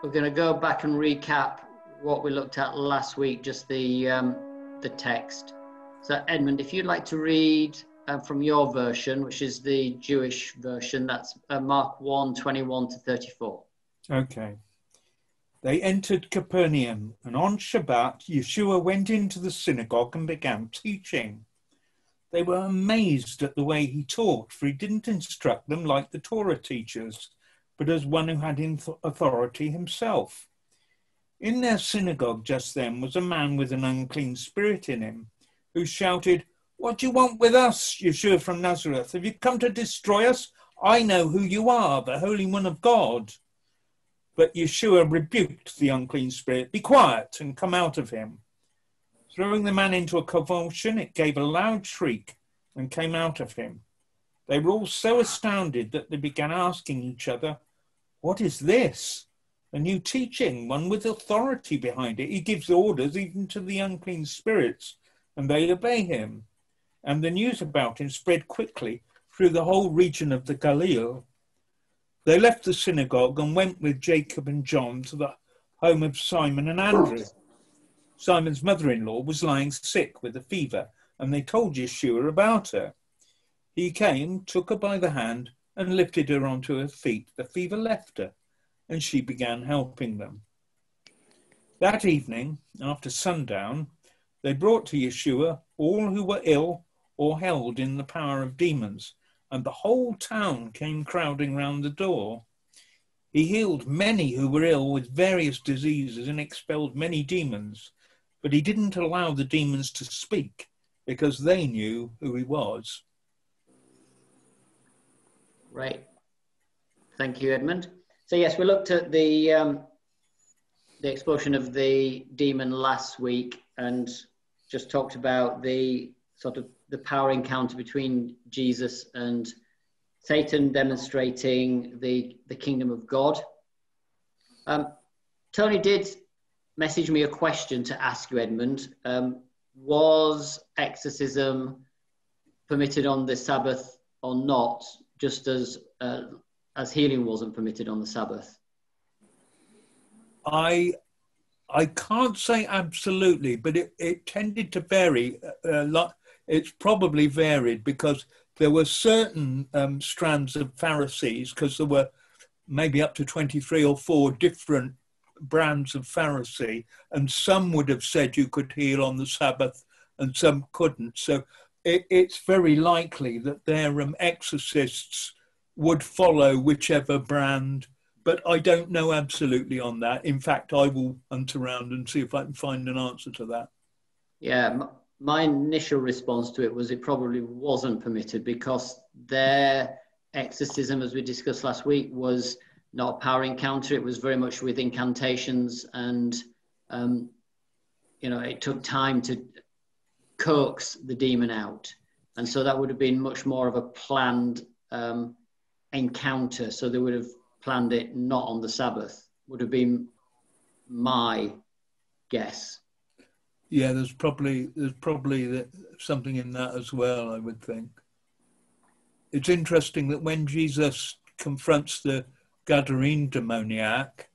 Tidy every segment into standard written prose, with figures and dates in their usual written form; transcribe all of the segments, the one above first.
We're going to go back and recap what we looked at last week, just the text. So Edmund, if you'd like to read from your version, which is the Jewish version, that's Mark 1:21-34. Okay. They entered Capernaum, and on Shabbat, Yeshua went into the synagogue and began teaching. They were amazed at the way he taught, for he didn't instruct them like the Torah teachers, but as one who had authority himself. In their synagogue just then was a man with an unclean spirit in him, who shouted, "What do you want with us, Yeshua from Nazareth? Have you come to destroy us? I know who you are, the Holy One of God." But Yeshua rebuked the unclean spirit. "Be quiet and come out of him." Throwing the man into a convulsion, it gave a loud shriek and came out of him. They were all so astounded that they began asking each other, "What is this? A new teaching, one with authority behind it. He gives orders even to the unclean spirits, and they obey him." And the news about him spread quickly through the whole region of the Galilee. They left the synagogue and went with Jacob and John to the home of Simon and Andrew. Simon's mother-in-law was lying sick with a fever, and they told Yeshua about her. He came, took her by the hand, and lifted her onto her feet. The fever left her, and she began helping them. That evening, after sundown, they brought to Yeshua all who were ill or held in the power of demons, and the whole town came crowding round the door. He healed many who were ill with various diseases and expelled many demons, but he didn't allow the demons to speak because they knew who he was. Right. Thank you, Edmund. So yes, we looked at the expulsion of the demon last week and just talked about the sort of the power encounter between Jesus and Satan, demonstrating the kingdom of God. Tony did message me a question to ask you, Edmund. Was exorcism permitted on the Sabbath or not, just as healing wasn't permitted on the Sabbath? I can't say absolutely, but it tended to vary a lot. It's probably varied because there were certain strands of Pharisees, because there were maybe up to 23 or 4 different brands of Pharisee, and some would have said you could heal on the Sabbath and some couldn't. So it's very likely that their exorcists would follow whichever brand, but I don't know absolutely on that. In fact, I will hunt around and see if I can find an answer to that. Yeah, my initial response to it was it probably wasn't permitted because their exorcism, as we discussed last week, was not a power encounter. It was very much with incantations, and it took time to coax the demon out, and so that would have been much more of a planned encounter. So they would have planned it not on the Sabbath, would have been my guess. Yeah, there's probably something in that as well, I would think. It's interesting that when Jesus confronts the Gadarene demoniac,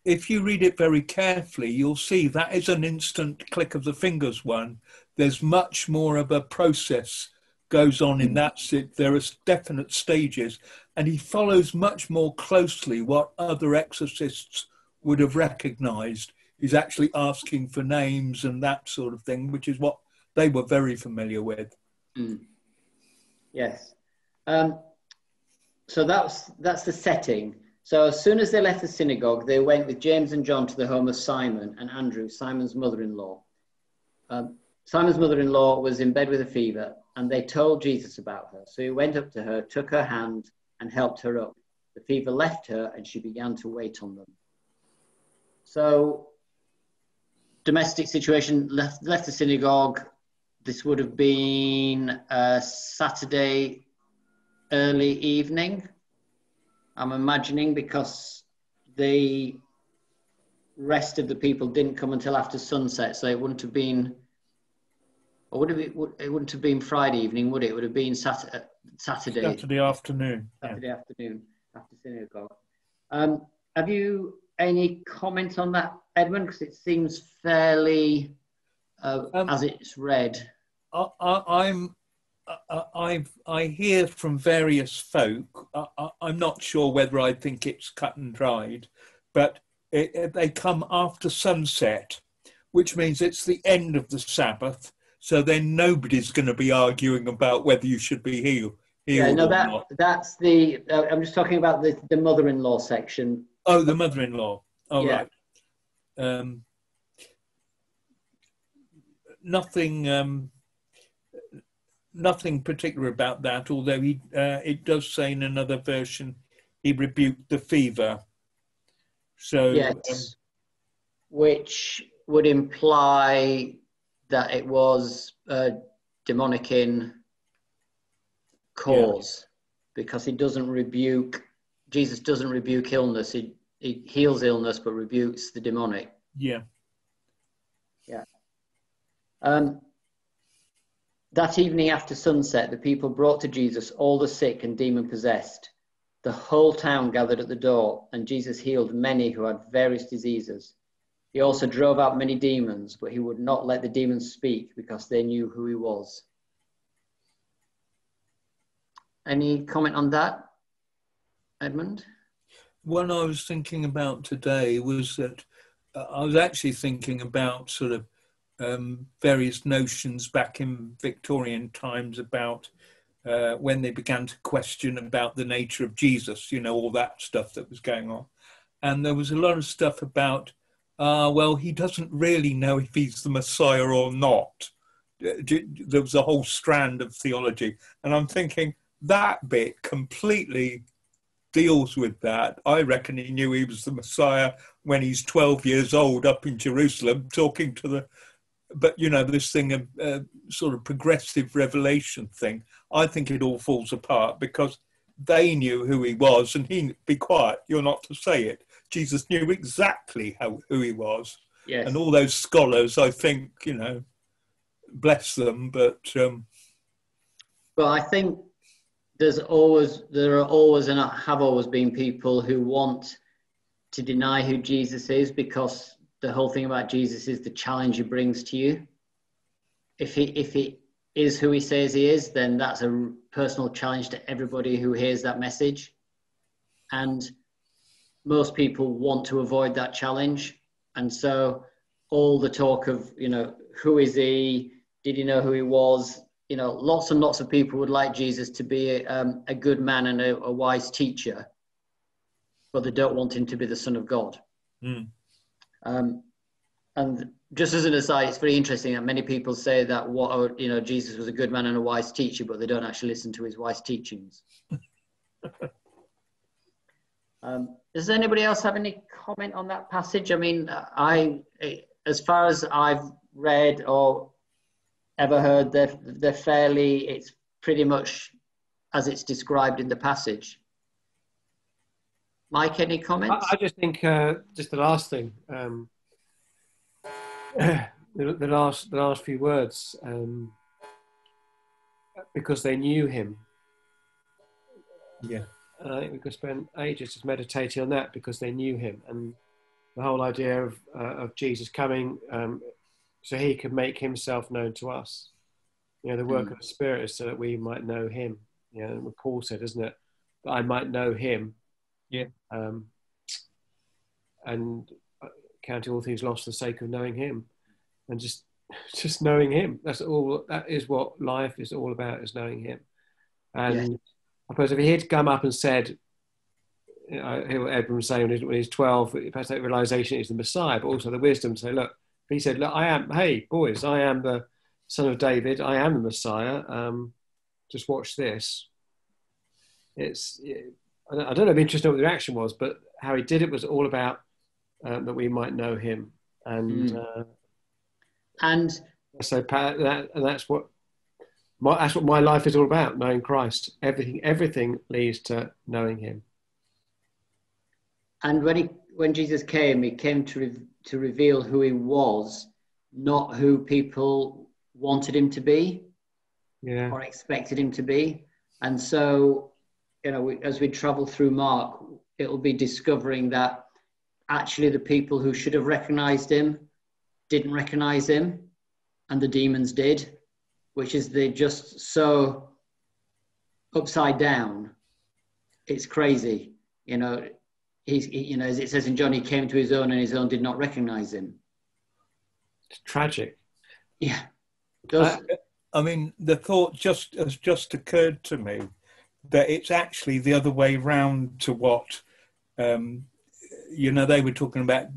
if you read it very carefully, you'll see that is an instant click of the fingers one. There's much more of a process goes on in that. There are definite stages, and he follows much more closely what other exorcists would have recognized. He's actually asking for names and that sort of thing, which is what they were very familiar with. Mm. Yes. So that's the setting. So as soon as they left the synagogue, they went with James and John to the home of Simon and Andrew, Simon's mother-in-law. Simon's mother-in-law was in bed with a fever, and they told Jesus about her. So he went up to her, took her hand, and helped her up. The fever left her, and she began to wait on them. So domestic situation, left the synagogue. This would have been Saturday early evening, I'm imagining, because the rest of the people didn't come until after sunset, so it wouldn't have been, or would it wouldn't have been Friday evening, would it? It would have been Saturday afternoon. Saturday afternoon after synagogue. Have you any comment on that, Edmund? Because it seems fairly, as it's read. I hear from various folk. I'm not sure whether I think it's cut and dried, but they come after sunset, which means it's the end of the Sabbath. So then nobody's going to be arguing about whether you should be healed Yeah, no, or not. that's the. I'm just talking about the mother-in-law section. Oh, the mother-in-law. Oh, yeah. Right. Nothing. Nothing particular about that, although it does say in another version he rebuked the fever. So, yes, which would imply that it was demonic in cause, because he doesn't rebuke. Jesus doesn't rebuke illness. He heals illness, but rebukes the demonic. Yeah. Yeah. That evening after sunset, the people brought to Jesus all the sick and demon-possessed. The whole town gathered at the door, and Jesus healed many who had various diseases. He also drove out many demons, but he would not let the demons speak because they knew who he was. Any comment on that, Edmund? One I was thinking about today was that I was actually thinking about sort of various notions back in Victorian times about when they began to question about the nature of Jesus, all that stuff that was going on. And there was a lot of stuff about, well, he doesn't really know if he's the Messiah or not. There was a whole strand of theology. And I'm thinking that bit completely deals with that. I reckon he knew he was the Messiah when he's 12 years old up in Jerusalem talking to the... But, this thing of sort of progressive revelation thing, I think it all falls apart because they knew who he was and he, be quiet, you're not to say it. Jesus knew exactly who he was. Yes. And all those scholars, I think, bless them, but... Well, I think there are always and have always been people who want to deny who Jesus is, because the whole thing about Jesus is the challenge he brings to you. If he is who he says he is, then that's a personal challenge to everybody who hears that message. And most people want to avoid that challenge. And so all the talk of, who is he? Did he know who he was? Lots and lots of people would like Jesus to be a good man and a wise teacher, but they don't want him to be the Son of God. Mm. And just as an aside, it's very interesting that many people say that Jesus was a good man and a wise teacher, but they don't actually listen to his wise teachings. Does anybody else have any comment on that passage? I mean, as far as I've read or ever heard, they're fairly, it's pretty much as it's described in the passage. Mike, any comments? I just think just the last thing, the last few words, because they knew him. Yeah. And I think we could spend ages just meditating on that, because they knew him, and the whole idea of Jesus coming so he could make himself known to us. The work of the Spirit is so that we might know him. And what Paul said, isn't it? That I might know him. Yeah. And counting all things lost for the sake of knowing him, and just knowing him. That's all. That is what life is all about, is knowing him. And I suppose if he had come up and said, Edmund was saying when he's 12, perhaps that realization is the Messiah, but also the wisdom to say, look, he said, look, hey boys, I am the Son of David, I am the Messiah. Just watch this. I don't know if interesting what the reaction was, but how he did it was all about that we might know him, and so that's what my life is all about, knowing Christ. Everything leads to knowing him. And when Jesus came, he came to reveal who he was, not who people wanted him to be, or expected him to be. And so, as we travel through Mark, it'll be discovering that actually the people who should have recognized him didn't recognize him, and the demons did, which is they're just so upside down. It's crazy. You know, as it says in John, he came to his own and his own did not recognize him. It's tragic. Yeah. I mean, the thought has just occurred to me that it's actually the other way round to what, they were talking about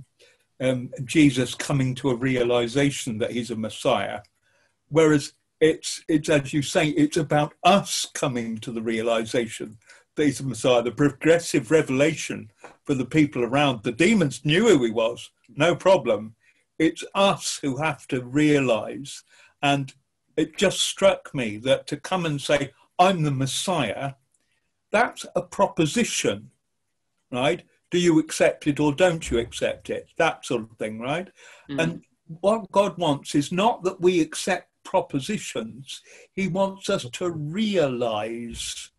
Jesus coming to a realization that he's a Messiah. Whereas it's as you say, it's about us coming to the realization that he's a Messiah, the progressive revelation for the people around. The demons knew who he was, no problem. It's us who have to realize. And it just struck me that to come and say, I'm the Messiah, that's a proposition, right? Do you accept it or don't you accept it? That sort of thing, right? Mm. And what God wants is not that we accept propositions. He wants us to realize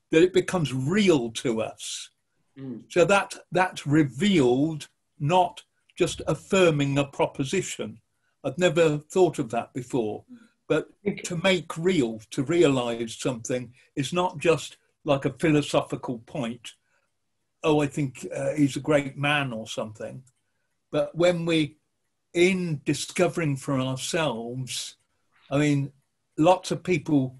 that it becomes real to us. Mm. So that's revealed, not just affirming a proposition. I've never thought of that before. But to make real, to realize something is not just like a philosophical point. Oh, I think he's a great man or something. But when we, in discovering for ourselves, I mean, lots of people,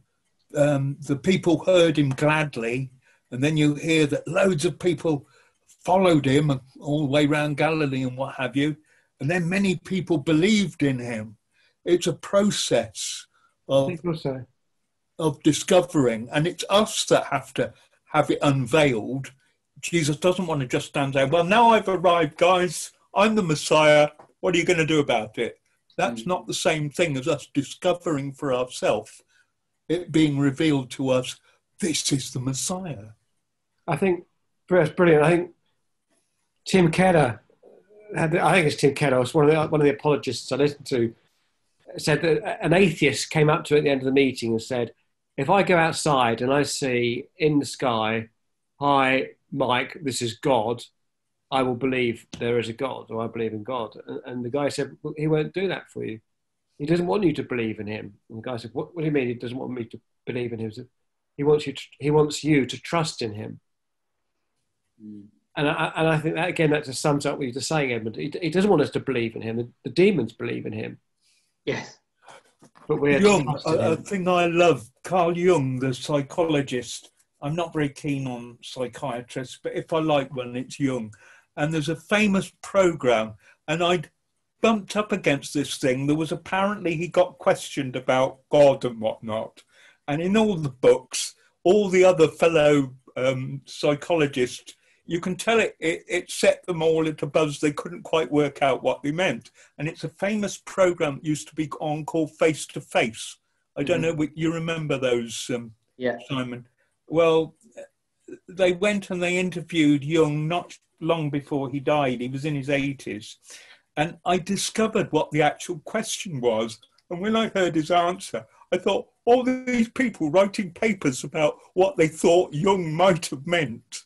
the people heard him gladly, and then you hear that loads of people followed him all the way around Galilee and what have you, and then many people believed in him. It's a process of discovering, and it's us that have to have it unveiled. Jesus doesn't want to just stand there, well, now I've arrived, guys, I'm the Messiah, what are you going to do about it? That's not the same thing as us discovering for ourselves, it being revealed to us, this is the Messiah. I think that's brilliant. I think Tim Keller, was one of the apologists I listened to, said that an atheist came up to him at the end of the meeting and said, if I go outside and I see in the sky, hi, Mike, this is God, I will believe there is a God, or I believe in God. And the guy said, well, he won't do that for you. He doesn't want you to believe in him. And the guy said, what do you mean he doesn't want me to believe in him? He wants you to trust in him. Mm. And I think that, again, that just sums up what you're just saying, Edmund. He doesn't want us to believe in him. The demons believe in him. Yes. But we're Jung, a thing I love, Carl Jung, the psychologist. I'm not very keen on psychiatrists, but if I like one, it's Jung. And there's a famous program, and I'd bumped up against this thing. There was apparently, he got questioned about God and whatnot. And in all the books, all the other fellow psychologists, you can tell it set them all at a buzz. They couldn't quite work out what they meant. And it's a famous program that used to be on called Face to Face. I don't know, you remember those, Simon? Well, they went and they interviewed Jung not long before he died. He was in his 80s. And I discovered what the actual question was. And when I heard his answer, I thought, all these people writing papers about what they thought Jung might have meant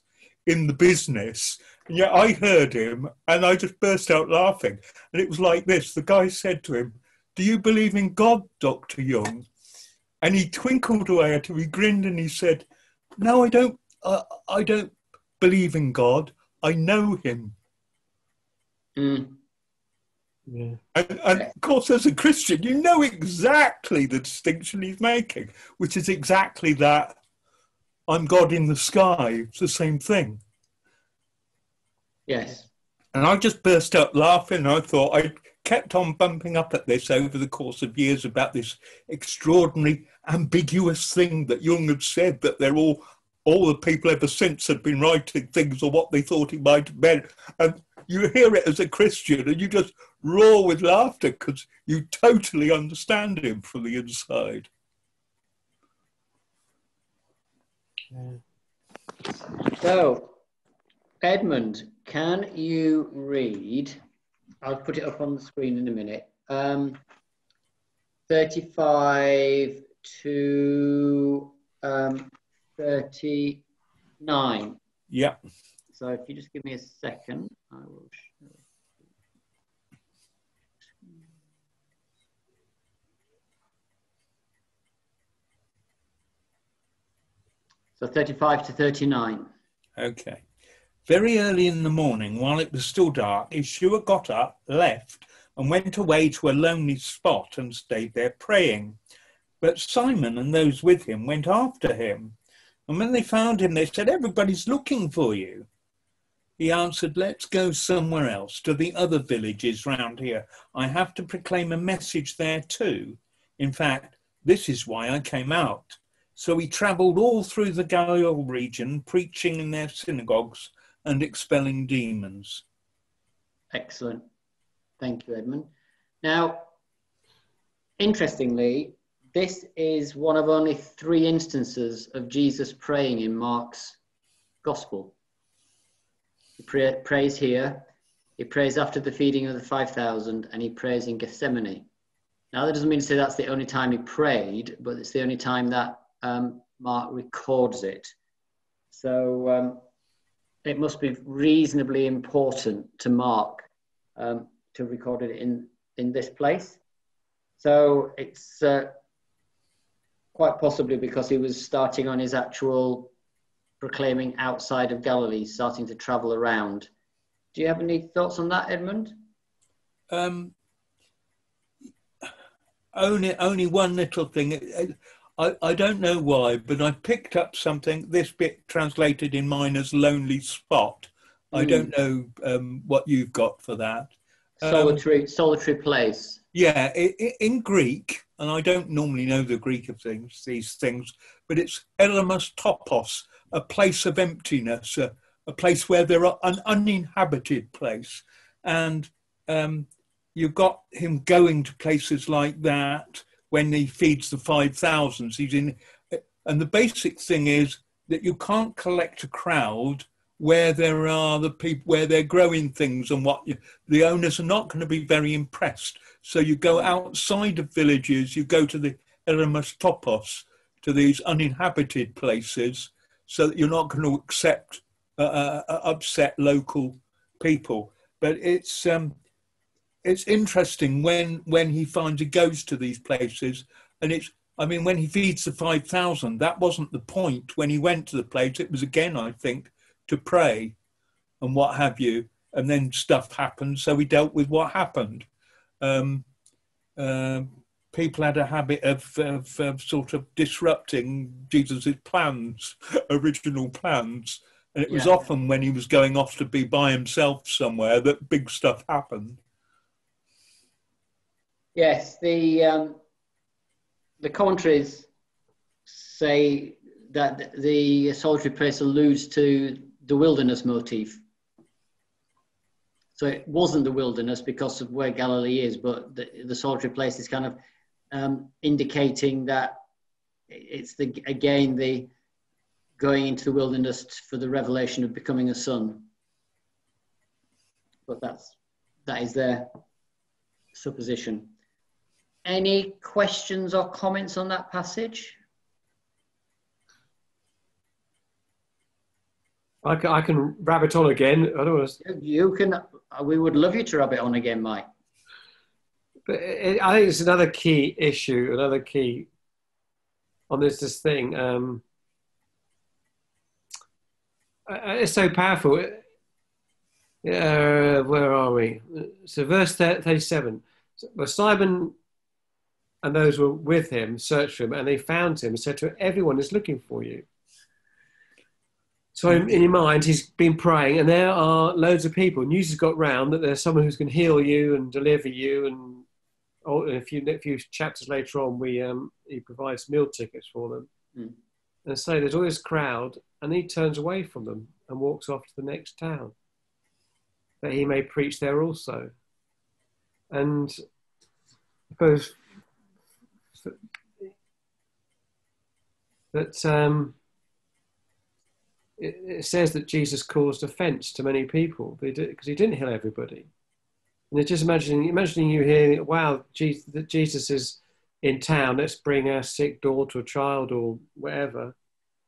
in the business. And yet I heard him and I just burst out laughing. And it was like this. The guy said to him, do you believe in God, Dr. Jung? And he twinkled away at him. He grinned and he said, no, I don't believe in God. I know him. Mm. Yeah. And of course, as a Christian, you know exactly the distinction he's making, which is exactly that I'm God in the sky. It's the same thing. Yes. And I just burst out laughing. I thought I kept on bumping up at this over the course of years about this extraordinary, ambiguous thing that Jung had said, that they're all the people ever since had been writing things or what they thought he might have meant. And you hear it as a Christian and you just roar with laughter because you totally understand him from the inside. So, Edmund, can you read, I'll put it up on the screen in a minute, 35 to 39. Yeah. So if you just give me a second, I will show. So 35 to 39. Okay. Very early in the morning, while it was still dark, Yeshua got up, left, and went away to a lonely spot and stayed there praying. But Simon and those with him went after him. And when they found him, they said, "Everybody's looking for you." He answered, "Let's go somewhere else, to the other villages round here. I have to proclaim a message there too. In fact, this is why I came out." So he travelled all through the Galilee region, preaching in their synagogues and expelling demons. Excellent. Thank you, Edmund. Now, interestingly, this is one of only 3 instances of Jesus praying in Mark's Gospel. He prays here, he prays after the feeding of the 5,000, and he prays in Gethsemane. Now, that doesn't mean to say that's the only time he prayed, but it's the only time that Mark records it. So it must be reasonably important to Mark to record it in this place. So it's quite possibly because he was starting on his actual proclaiming outside of Galilee, starting to travel around. Do you have any thoughts on that, Edmund? Only one little thing. I don't know why, but I picked up something, this bit translated in mine as lonely spot. I don't know what you've got for that. Solitary place. Yeah, in Greek, and I don't normally know the Greek of these things, but it's Elamos topos, a place of emptiness, a place where there are an uninhabited place. And you've got him going to places like that when he feeds the 5,000. He's in, and the basic thing is that you can't collect a crowd where there are the people, where they're growing things and the owners are not going to be very impressed. So you go outside of villages, you go to the Elamos topos, to these uninhabited places, so that you're not going to upset local people. But it's interesting when he goes to these places, and when he feeds the 5,000, that wasn't the point when he went to the place. It was again, I think, to pray and what have you, and then stuff happened, so he dealt with what happened. People had a habit of sort of disrupting Jesus's plans, original plans, and it was often when he was going off to be by himself somewhere that big stuff happened. Yes, the commentaries say that the solitary place alludes to the wilderness motif. So it wasn't the wilderness because of where Galilee is, but the solitary place is kind of indicating that it's the going into the wilderness for the revelation of becoming a son. But that is their supposition. Any questions or comments on that passage? I can rabbit on again. I don't want to... You can. We would love you to rabbit on again, Mike. But I think it's another key issue, another key on this thing. It's so powerful. Where are we? So verse 37. Well, Simon and those who were with him searched for him, and they found him and said to him, "Everyone is looking for you." So in your mind, he's been praying, and there are loads of people. News has got round that there's someone who's going to heal you and deliver you. And a few chapters later on, he provides meal tickets for them. Mm. And so there's all this crowd, and he turns away from them and walks off to the next town, that he may preach there also. And I suppose that it says that Jesus caused offence to many people because he didn't heal everybody. And they're just imagining you hearing, wow, Jesus is in town, let's bring our sick daughter or child or whatever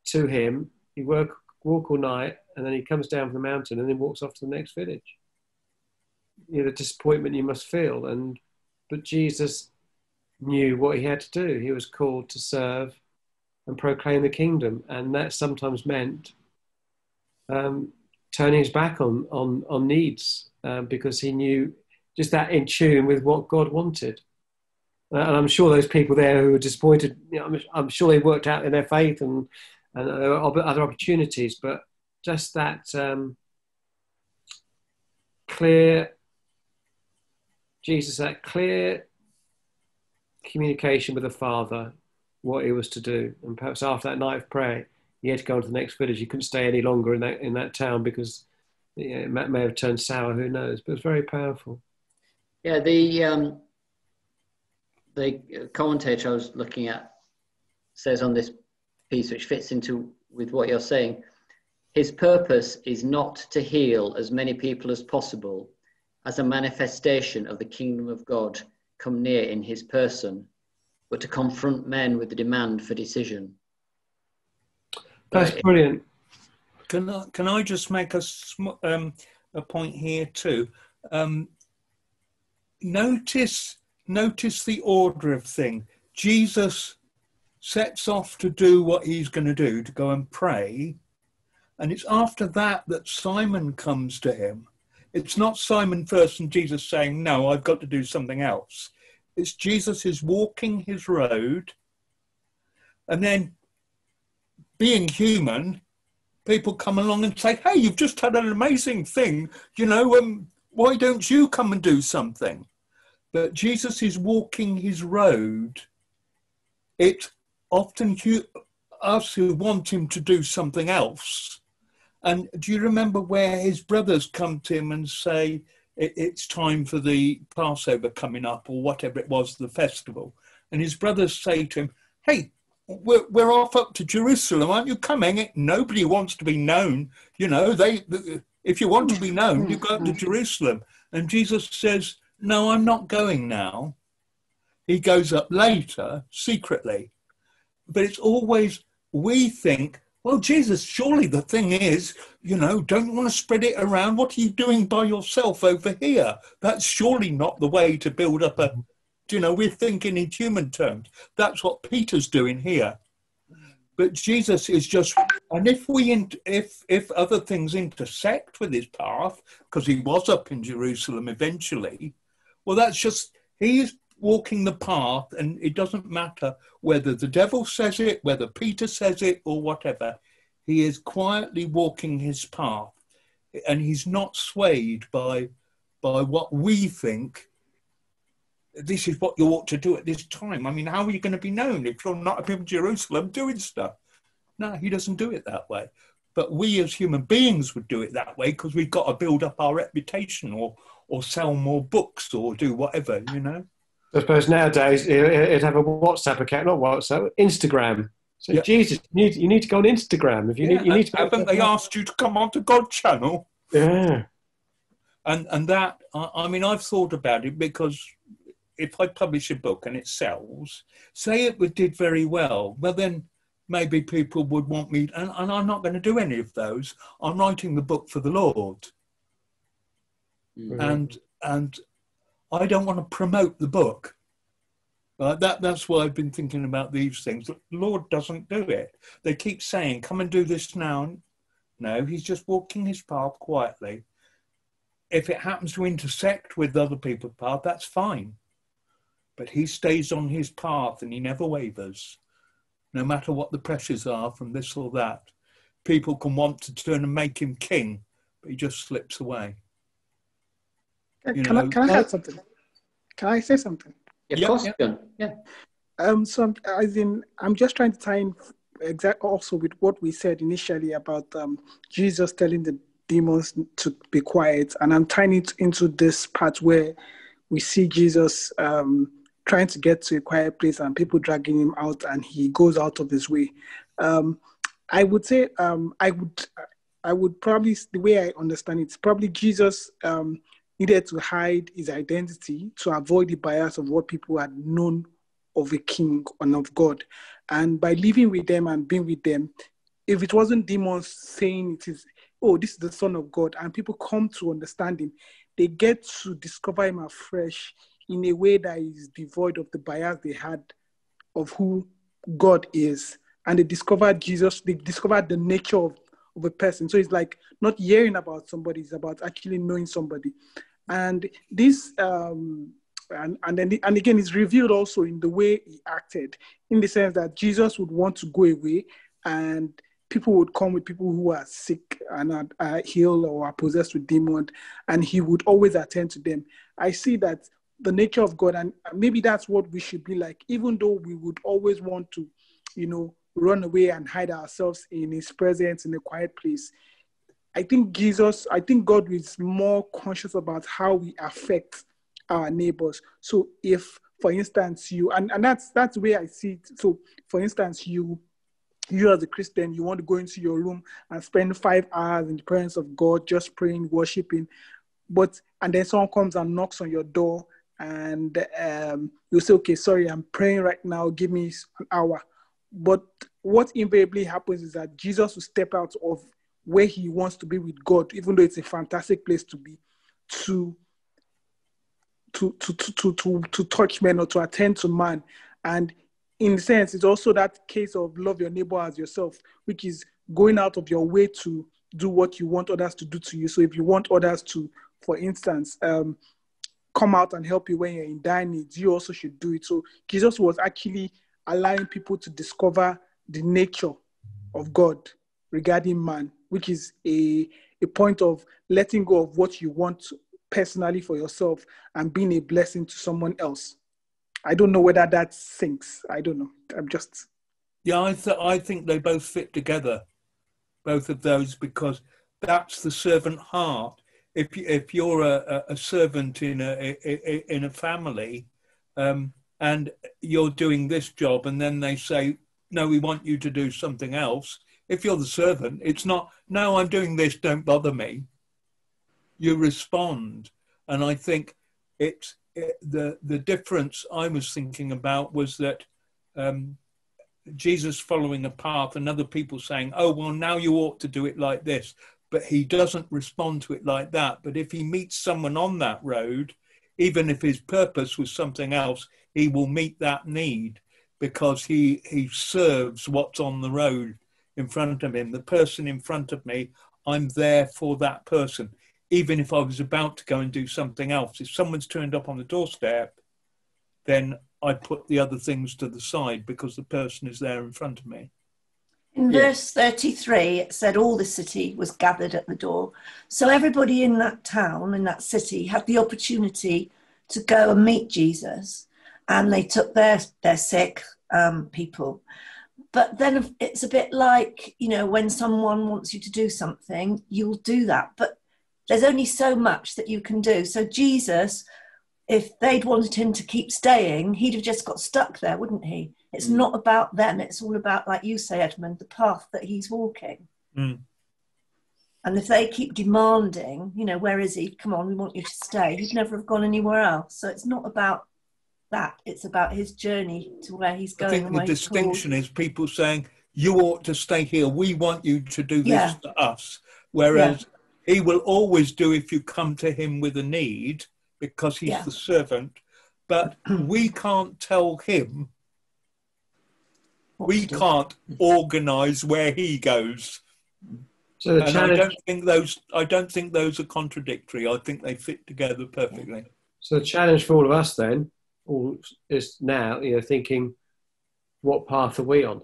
to him. He work walk all night, and then he comes down from the mountain and then walks off to the next village. You know, the disappointment you must feel. But Jesus knew what he had to do. He was called to serve and proclaim the kingdom, and that sometimes meant turning his back on needs, because he knew just that in tune with what God wanted. And I'm sure those people there who were disappointed, you know, I'm sure they worked out in their faith and other opportunities, but just that clear communication with the Father, what he was to do. And perhaps after that night of prayer, he had to go on to the next village. He couldn't stay any longer in that town because, you know, it may have turned sour, who knows, but it's very powerful. Yeah, the commentator I was looking at says on this piece, which fits into with what you're saying, his purpose is not to heal as many people as possible as a manifestation of the kingdom of God come near in his person, but to confront men with the demand for decision. That's brilliant. Can I just make a point here too? Notice the order of thing. Jesus sets off to do what he's going to do, to go and pray. And it's after that Simon comes to him. It's not Simon first and Jesus saying, no, I've got to do something else. It's Jesus is walking his road. And then, being human, people come along and say, hey, you've just had an amazing thing. You know, why don't you come and do something? But Jesus is walking his road. It's often us who want him to do something else. And do you remember where his brothers come to him and say, it's time for the Passover coming up, or whatever it was, the festival? And his brothers say to him, hey, we're off up to Jerusalem, aren't you coming? Nobody wants to be known. You know, if you want to be known, you go up to Jerusalem. And Jesus says, no, I'm not going now. He goes up later, secretly. But it's always, we think, well, Jesus, surely the thing is, you know, don't you want to spread it around? What are you doing by yourself over here? That's surely not the way to build up a, you know, we're thinking in human terms. That's what Peter's doing here. But Jesus is just, and if other things intersect with his path, because he was up in Jerusalem eventually, well, that's just, he's walking the path, and it doesn't matter whether the devil says it, whether Peter says it, or whatever. He is quietly walking his path, and he's not swayed by what we think. This is what you ought to do at this time. I mean, how are you going to be known if you're not up in Jerusalem doing stuff? No, he doesn't do it that way. But we as human beings would do it that way because we've got to build up our reputation or sell more books or do whatever, you know. I suppose nowadays it'd have a WhatsApp account, not WhatsApp, Instagram. So yeah. Jesus, you need to go on Instagram. If you need to. Haven't they asked you to come onto God channel? Yeah. And that, I mean, I've thought about it because if I publish a book and it sells, say it did very well, then maybe people would want me, and I'm not going to do any of those. I'm writing the book for the Lord. Mm-hmm. And I don't want to promote the book. That's why I've been thinking about these things. The Lord doesn't do it. They keep saying, come and do this now. No, he's just walking his path quietly. If it happens to intersect with other people's path, that's fine. But he stays on his path and he never wavers. No matter what the pressures are from this or that. People can want to turn and make him king, but he just slips away. Can I add something? Can I say something? Yeah, of course you can. Yeah. So I'm just trying to tie in also with what we said initially about Jesus telling the demons to be quiet, and I'm tying it into this part where we see Jesus trying to get to a quiet place and people dragging him out, and he goes out of his way. I would say I would probably, the way I understand it, it's probably Jesus needed to hide his identity to avoid the bias of what people had known of a king and of God. And by living with them and being with them, if it wasn't demons saying it is, oh, this is the Son of God, and people come to understand him, they get to discover him afresh in a way that is devoid of the bias they had of who God is. And they discovered Jesus, they discovered the nature of a person. So it's like not hearing about somebody, it's about actually knowing somebody. And this, and again, it's revealed also in the way he acted, in the sense that Jesus would want to go away, and people would come with people who are sick and are ill or are possessed with demons, and he would always attend to them. I see that the nature of God, and maybe that's what we should be like, even though we would always want to, run away and hide ourselves in his presence in a quiet place. I think God is more conscious about how we affect our neighbors. So if, for instance, and that's the way I see it. So for instance, you as a Christian, you want to go into your room and spend 5 hours in the presence of God, just praying, worshiping, and then someone comes and knocks on your door, and you say, okay, sorry, I'm praying right now, give me an hour. But what invariably happens is that Jesus will step out of where he wants to be with God, even though it's a fantastic place to be, to touch men or to attend to man. And in a sense, it's also that case of love your neighbor as yourself, which is going out of your way to do what you want others to do to you. So if you want others to, for instance, come out and help you when you're in dire needs, you also should do it. So Jesus was actually allowing people to discover the nature of God regarding man, which is a point of letting go of what you want personally for yourself and being a blessing to someone else. I don't know whether that sinks. I don't know. I'm just... Yeah, I think they both fit together, both of those, because that's the servant heart. If you're a servant in a family, and you're doing this job, and then they say, no, we want you to do something else. If you're the servant, it's not, no, I'm doing this, don't bother me. You respond. And I think the difference I was thinking about was that Jesus following a path and other people saying, oh, well, now you ought to do it like this. But he doesn't respond to it like that. But if he meets someone on that road, even if his purpose was something else, he will meet that need because he serves what's on the road in front of him. The person in front of me, I'm there for that person. Even if I was about to go and do something else, if someone's turned up on the doorstep, then I put the other things to the side because the person is there in front of me. In verse 33, it said all the city was gathered at the door. So everybody in that town, in that city, had the opportunity to go and meet Jesus, and they took their sick people. But then it's a bit like, when someone wants you to do something, you'll do that. But there's only so much that you can do. So Jesus, if they'd wanted him to keep staying, he'd have just got stuck there, wouldn't he? It's not about them. It's all about, like you say, Edmund, the path that he's walking. Mm. And if they keep demanding, where is he? Come on, we want you to stay. He'd never have gone anywhere else. So it's not about that. It's about his journey to where he's going. I think the distinction is people saying, you ought to stay here. We want you to do this to us. Whereas he will always do if you come to him with a need because he's the servant. But we can't tell him. We can't organise where he goes. So and I don't think those are contradictory. I think they fit together perfectly. So the challenge for all of us then is now, thinking, what path are we on?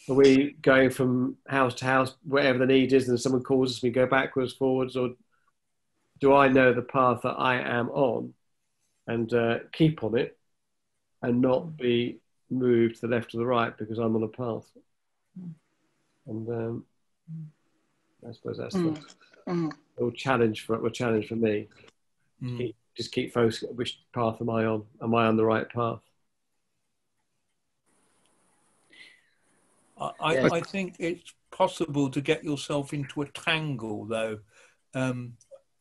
Are we going from house to house, wherever the need is, and someone calls us, we go backwards, forwards, or do I know the path that I am on and keep on it and not be moved to the left or the right because I'm on a path? And I suppose that's the challenge for me. Just keep focusing. Which path am I on? Am I on the right path? I think it's possible to get yourself into a tangle, though,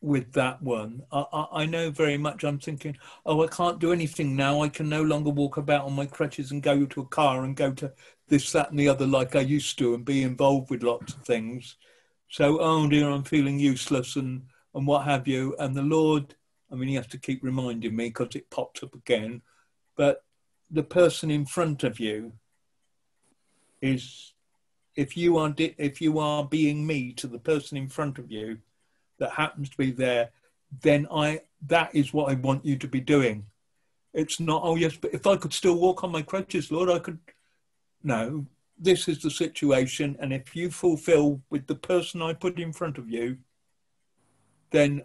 with that one. I know very much. I'm thinking, oh, I can't do anything now. I can no longer walk about on my crutches and go to a car and go to this, that, and the other like I used to, and be involved with lots of things. So, oh dear, I'm feeling useless and what have you. And the Lord, I mean, he has to keep reminding me because it popped up again. But the person in front of you is, if you are being me to the person in front of you that happens to be there, then that is what I want you to be doing. It's not, oh yes, but if I could still walk on my crutches, Lord, I could. No, this is the situation, and if you fulfill with the person I put in front of you, then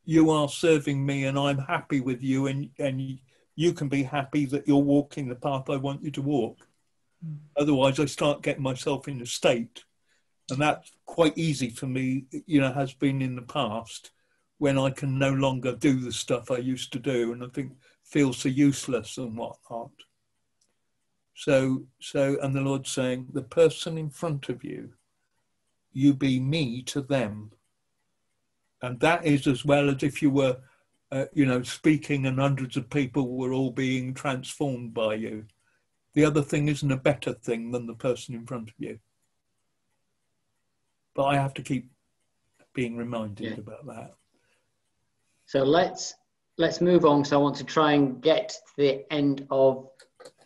you are serving me, and I'm happy with you, and you can be happy that you're walking the path I want you to walk. Otherwise, I start getting myself in a state, and that's quite easy for me, has been in the past, when I can no longer do the stuff I used to do, and I feel so useless and whatnot. So, and the Lord's saying, the person in front of you, you be me to them. And that is as well as if you were, speaking and hundreds of people were all being transformed by you. The other thing isn't a better thing than the person in front of you. But I have to keep being reminded about that. So let's move on, because I want to try and get to the end of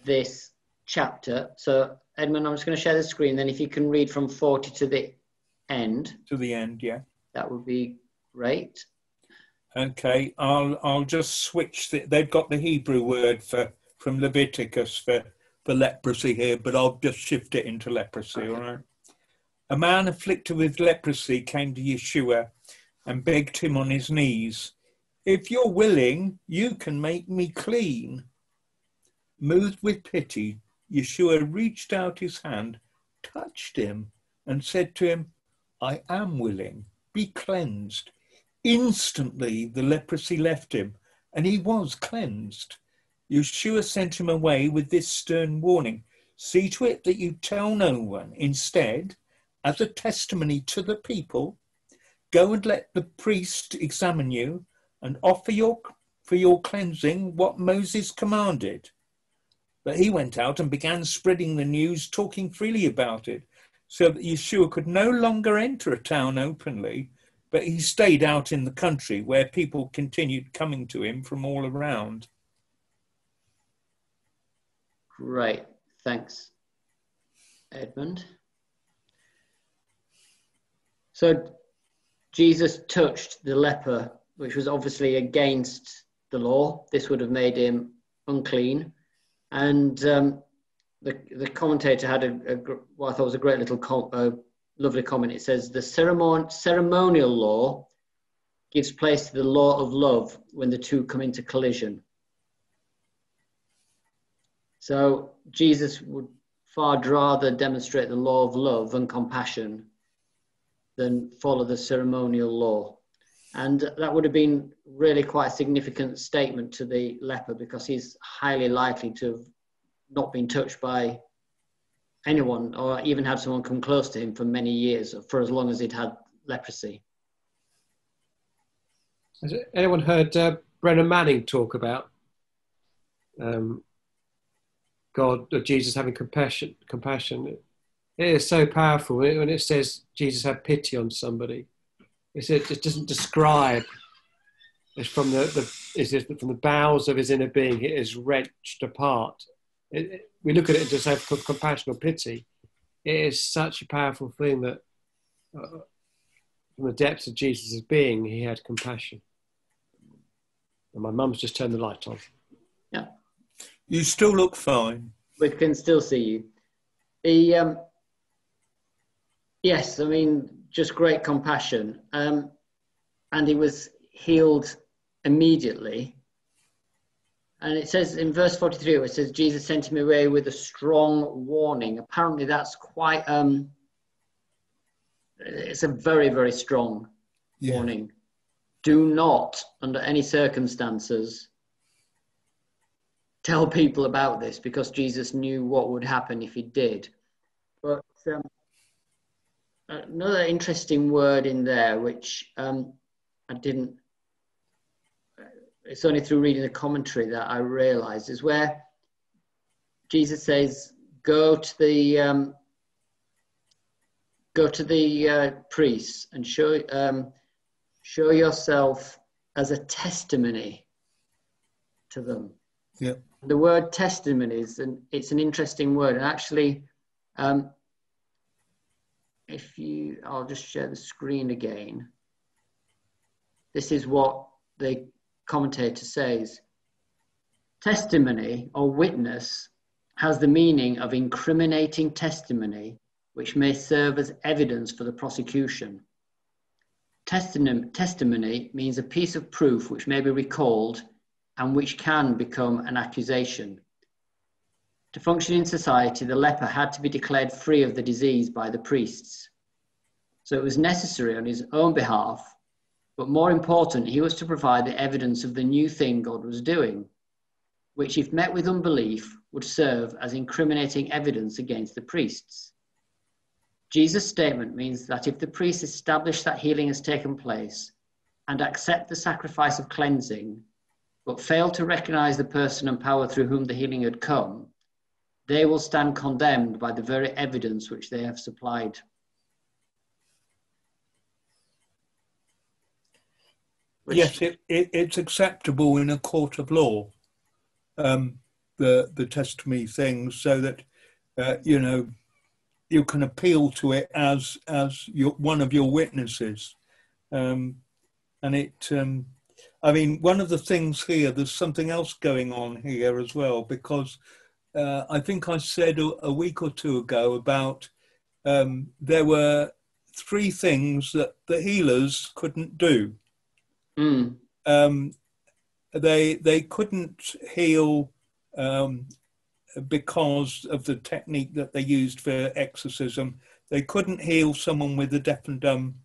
this chapter. So Edmund, I'm just going to share the screen. Then if you can read from 40 to the end. To the end, yeah. That would be great. Okay, I'll just switch. They've got the Hebrew word from Leviticus for leprosy here, but I'll just shift it into leprosy, okay. All right? A man afflicted with leprosy came to Yeshua and begged him on his knees, "If you're willing, you can make me clean." Moved with pity, Yeshua reached out his hand, touched him, and said to him, "I am willing, be cleansed." Instantly the leprosy left him, and he was cleansed. Yeshua sent him away with this stern warning: "See to it that you tell no one. Instead, as a testimony to the people, go and let the priest examine you and offer for your cleansing what Moses commanded." But he went out and began spreading the news, talking freely about it, so that Yeshua could no longer enter a town openly, but he stayed out in the country where people continued coming to him from all around. Great, thanks, Edmund. So Jesus touched the leper, which was obviously against the law. This would have made him unclean. And the commentator had what I thought was a great little lovely comment. It says, the ceremonial law gives place to the law of love when the two come into collision. So Jesus would far rather demonstrate the law of love and compassion than follow the ceremonial law. And that would have been really quite a significant statement to the leper, because he's highly likely to have not been touched by anyone or even had someone come close to him for many years, for as long as he'd had leprosy. Has anyone heard Brennan Manning talk about God or Jesus having compassion? It is so powerful when it says Jesus had pity on somebody. It doesn't describe. It's from the bowels of his inner being. It is wrenched apart. We look at it and just have compassion or pity. It is such a powerful thing that from the depths of Jesus' being, he had compassion. And my mum's just turned the light on. Yeah. You still look fine. We can still see you. Yes, I mean, just great compassion. And he was healed immediately. And it says in verse 43, it says, Jesus sent him away with a strong warning. Apparently that's quite, it's a very, very strong warning. Do not, under any circumstances, tell people about this, because Jesus knew what would happen if he did. But another interesting word in there, which it's only through reading the commentary that I realized, is where Jesus says, go to the priests and show yourself as a testimony to them. Yeah. The word testimony it's an interesting word. And actually, I'll just share the screen again. This is what the commentator says. Testimony or witness has the meaning of incriminating testimony, which may serve as evidence for the prosecution. Testimony means a piece of proof which may be recalled and which can become an accusation. To function in society, the leper had to be declared free of the disease by the priests. So it was necessary on his own behalf, but more important, he was to provide the evidence of the new thing God was doing, which, if met with unbelief, would serve as incriminating evidence against the priests. Jesus' statement means that if the priests establish that healing has taken place and accept the sacrifice of cleansing, but fail to recognize the person and power through whom the healing had come, they will stand condemned by the very evidence which they have supplied. Yes, it's acceptable in a court of law, the testimony things, so that, you can appeal to it as one of your witnesses. And one of the things here, there's something else going on here as well, because I think I said a week or two ago about there were 3 things that the healers couldn't do. They couldn't heal because of the technique that they used for exorcism. They couldn't heal someone with a deaf and dumb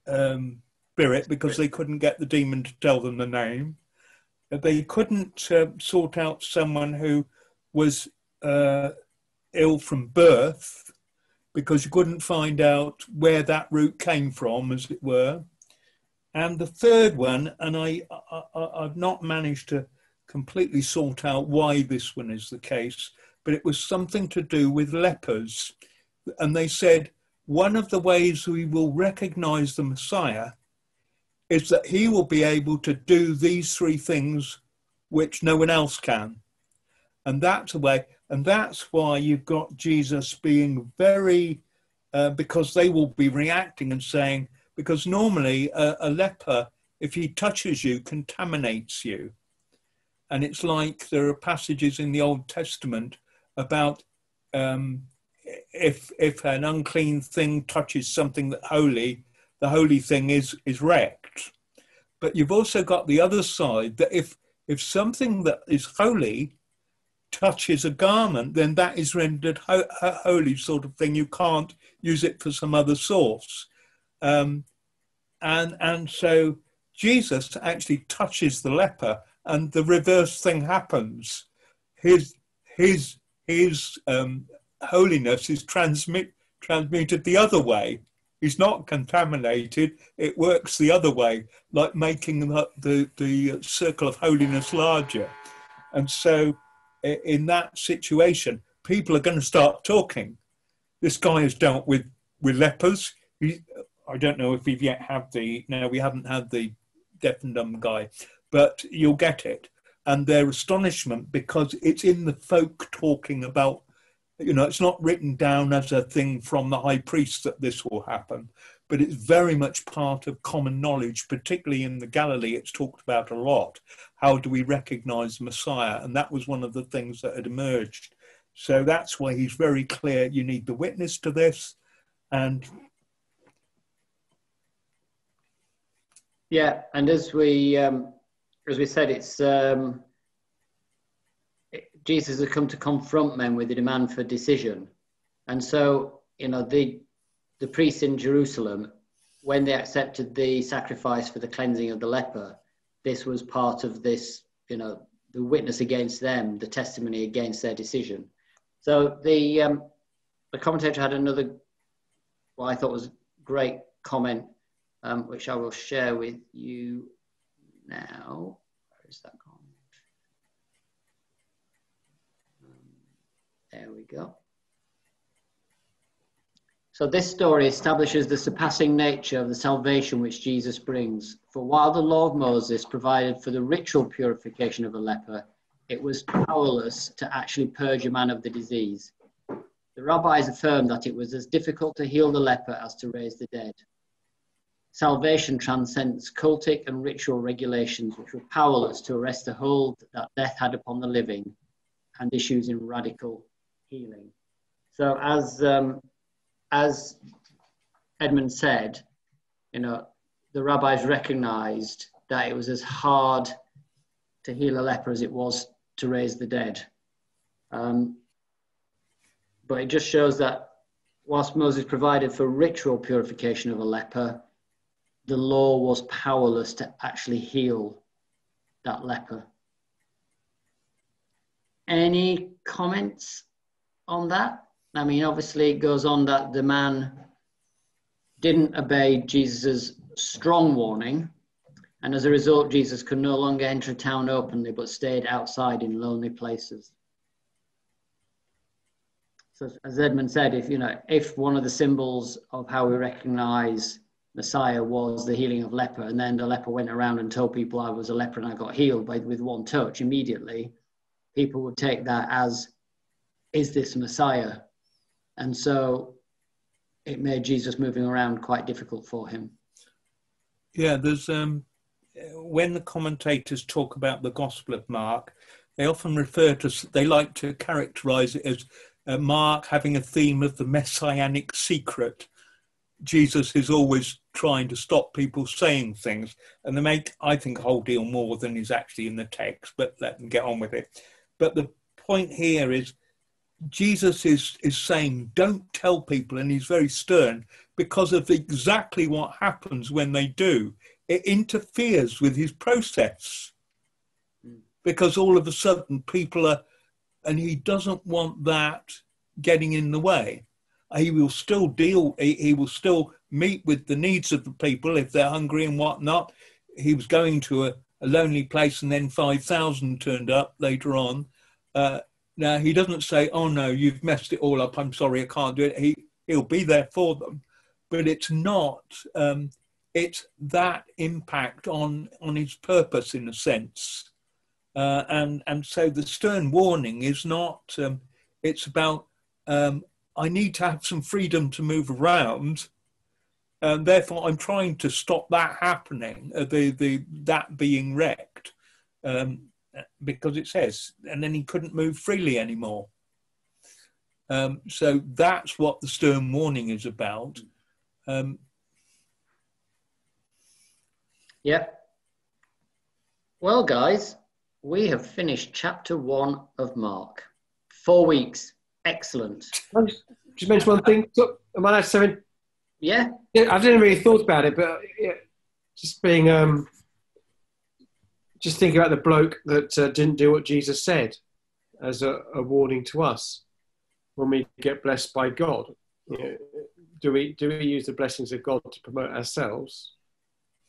spirit because they couldn't get the demon to tell them the name. They couldn't sort out someone who was ill from birth because you couldn't find out where that root came from, as it were. And the third one, and I've not managed to completely sort out why this one is the case, but it was something to do with lepers. And they said, one of the ways we will recognize the Messiah is that he will be able to do these 3 things which no one else can. And that's a way, and that's why you've got Jesus being very, because they will be reacting and saying, because normally a leper, if he touches you, contaminates you. And it's like there are passages in the Old Testament about if an unclean thing touches something that's holy, the holy thing is wrecked. But you've also got the other side, that if something that is holy touches a garment, then that is rendered holy, sort of thing. You can't use it for some other source. And so Jesus actually touches the leper, and the reverse thing happens. His holiness is transmuted the other way. He's not contaminated. It works the other way, like making the circle of holiness larger. And so in that situation, people are going to start talking. This guy has dealt with lepers. I don't know if we've yet had we haven't had the deaf and dumb guy, but you'll get it. And their astonishment, because it's in the folk talking about, it's not written down as a thing from the high priest that this will happen, but it's very much part of common knowledge, particularly in the Galilee. It's talked about a lot. How do we recognize Messiah? And that was one of the things that had emerged. So that's why he's very clear. You need the witness to this. And yeah, and as we said, it's Jesus has come to confront men with the demand for decision. And so, the priests in Jerusalem, when they accepted the sacrifice for the cleansing of the leper, this was part of this, the witness against them, the testimony against their decision. So the commentator had another, what I thought was great comment which I will share with you now. Where is that gone? There we go. So this story establishes the surpassing nature of the salvation which Jesus brings. For while the law of Moses provided for the ritual purification of a leper, it was powerless to actually purge a man of the disease. The rabbis affirmed that it was as difficult to heal the leper as to raise the dead. Salvation transcends cultic and ritual regulations which were powerless to arrest the hold that death had upon the living and issues in radical healing. So as Edmund said, the rabbis recognized that it was as hard to heal a leper as it was to raise the dead. But it just shows that whilst Moses provided for ritual purification of a leper, the law was powerless to actually heal that leper. Any comments on that? I mean, obviously it goes on that the man didn't obey Jesus' strong warning, and as a result, Jesus could no longer enter a town openly, but stayed outside in lonely places. So as Edmund said, if one of the symbols of how we recognize Messiah was the healing of leper, and then the leper went around and told people I was a leper and I got healed with one touch immediately, people would take that as, is this Messiah? And so it made Jesus moving around quite difficult for him. Yeah, there's when the commentators talk about the Gospel of Mark, they often they like to characterize it as Mark having a theme of the messianic secret. Jesus is always trying to stop people saying things, and they make, I think, a whole deal more than is actually in the text, but let them get on with it. But the point here is Jesus is saying, don't tell people, and he's very stern, because of exactly what happens when they do. It interferes with his process, because all of a sudden people are, and he doesn't want that getting in the way. He will still he will still meet with the needs of the people if they're hungry and whatnot. He was going to a lonely place, and then 5,000 turned up later on. Now, he doesn't say, oh no, you've messed it all up, I'm sorry, I can't do it. He'll be there for them. But it's not, it's that impact on his purpose in a sense. And so the stern warning is not, it's about, I need to have some freedom to move around. And therefore I'm trying to stop that happening, that being wrecked. Because it says, and then he couldn't move freely anymore. So that's what the stern warning is about. Yep. Well, guys, we have finished chapter 1 of Mark. 4 weeks. Excellent. Just mention one thing. So, am I allowed to say? Yeah. Yeah, I didn't really thought about it, but just being... just thinking about the bloke that didn't do what Jesus said as a warning to us when we get blessed by God. Do we use the blessings of God to promote ourselves,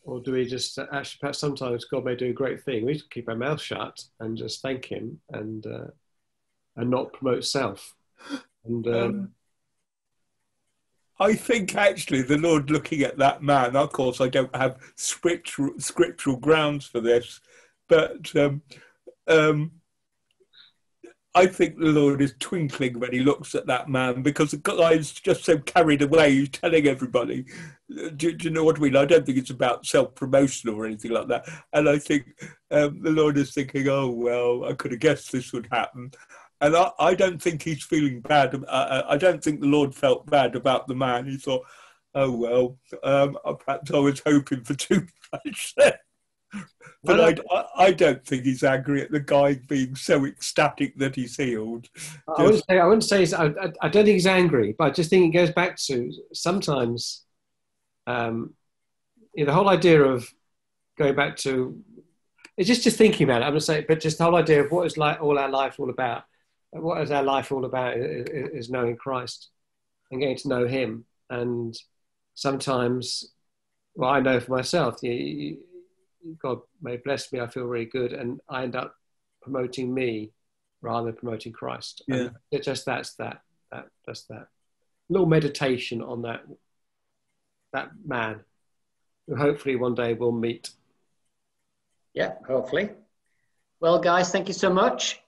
or do we just actually, perhaps sometimes God may do a great thing, we just keep our mouth shut and just thank him and not promote self? And I think actually the Lord, looking at that man, of course I don't have scriptural grounds for this, but I think the Lord is twinkling when he looks at that man, because the guy is just so carried away, he's telling everybody. Do you know what I mean? I don't think it's about self-promotion or anything like that. And I think the Lord is thinking, oh, well, I could have guessed this would happen. And I don't think he's feeling bad. I don't think the Lord felt bad about the man. He thought, oh, well, perhaps I was hoping for too much. But I don't think he's angry at the guy being so ecstatic that he's healed. I wouldn't say I don't think he's angry, but I just think it goes back to sometimes the whole idea of going back to, it's just thinking about it. I'm going to say, but just the whole idea of what is all our life all about. What is our life all about is knowing Christ and getting to know him. And sometimes well, I know for myself, God may bless me, I feel really good, and I end up promoting me rather than promoting Christ. Yeah. And it just that's that little meditation on that man who hopefully one day we'll meet. Yeah, hopefully. Well, guys, thank you so much.